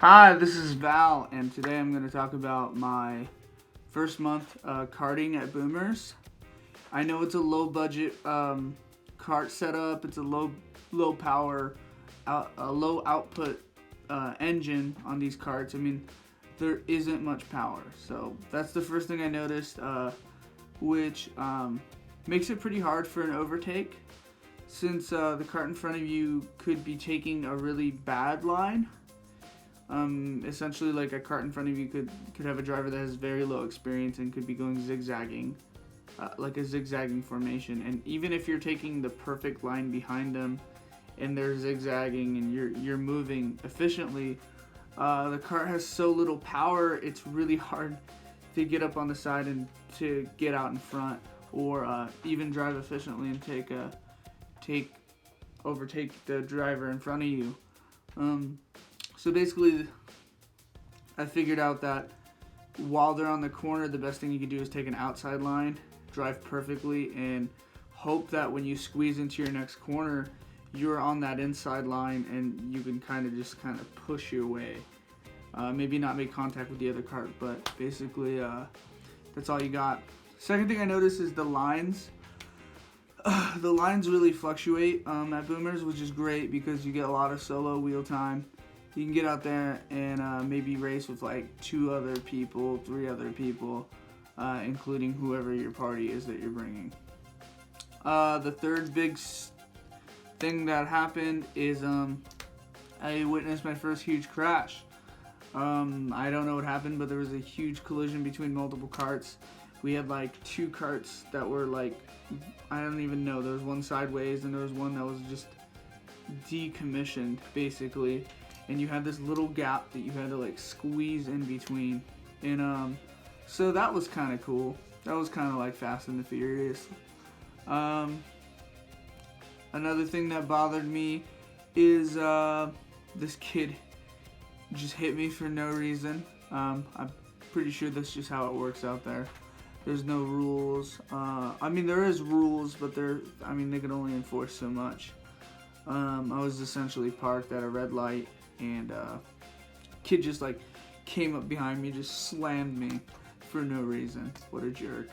Hi, this is Val, and today I'm going to talk about my first month karting at Boomers. I know it's a low budget kart setup. It's a low power, a low output engine on these karts. I mean, there isn't much power, so that's the first thing I noticed, which makes it pretty hard for an overtake, since the kart in front of you could be taking a really bad line. Essentially, like a kart in front of you could have a driver that has very low experience and could be going zigzagging, like a zigzagging formation. And even if you're taking the perfect line behind them, and they're zigzagging and you're moving efficiently, the kart has so little power. It's really hard to get up on the side and to get out in front, or even drive efficiently and overtake the driver in front of you. So basically, I figured out that while they're on the corner, the best thing you can do is take an outside line, drive perfectly, and hope that when you squeeze into your next corner, you're on that inside line and you can kind of push your way. Maybe not make contact with the other cart, but basically that's all you got. Second thing I noticed is the lines. The lines really fluctuate at Boomers, which is great because you get a lot of solo wheel time. You can get out there and maybe race with like 2 other people, 3 other people, including whoever your party is that you're bringing. The third big thing that happened is I witnessed my first huge crash. I don't know what happened, but there was a huge collision between multiple carts. We had like 2 carts that were like, I don't even know, there was one sideways and there was one that was just decommissioned basically, and you had this little gap that you had to like squeeze in between, and so that was kind of cool. That was kind of like Fast and the Furious. Another thing that bothered me is this kid just hit me for no reason. I'm pretty sure that's just how it works out there. There's no rules. I mean, there is rules, but they can only enforce so much. I was essentially parked at a red light, and kid just like came up behind me, just slammed me for no reason. What a jerk.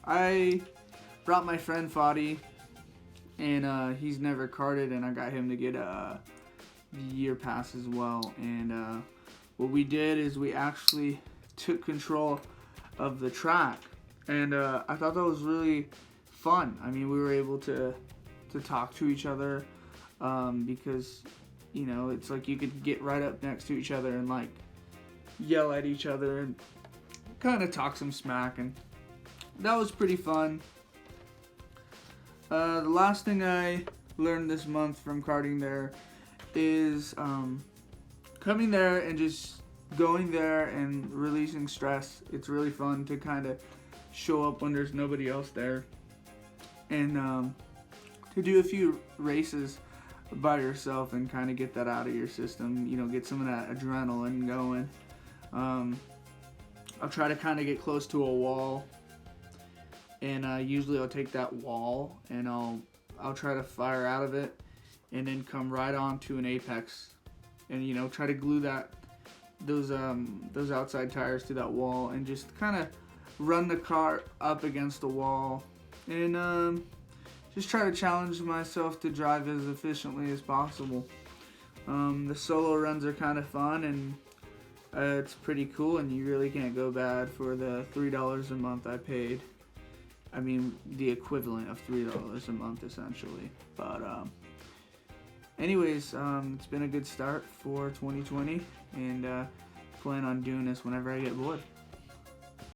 I brought my friend Fadi, and he's never karted, and I got him to get a year pass as well. And what we did is we actually took control of the track, and I thought that was really fun. I mean, we were able to talk to each other, because it's like you could get right up next to each other and like yell at each other and kind of talk some smack, and that was pretty fun. The last thing I learned this month from karting there is coming there and just going there and releasing stress. It's really fun to kind of show up when there's nobody else there, and to do a few races by yourself and kind of get that out of your system, get some of that adrenaline going. I'll try to kind of get close to a wall, and usually I'll take that wall and I'll try to fire out of it and then come right onto an apex and try to glue those outside tires to that wall and just kind of run the car up against the wall, and just try to challenge myself to drive as efficiently as possible. The solo runs are kind of fun, and it's pretty cool, and you really can't go bad for the $3 a month I paid. I mean, the equivalent of $3 a month essentially. But anyways, it's been a good start for 2020, and plan on doing this whenever I get bored.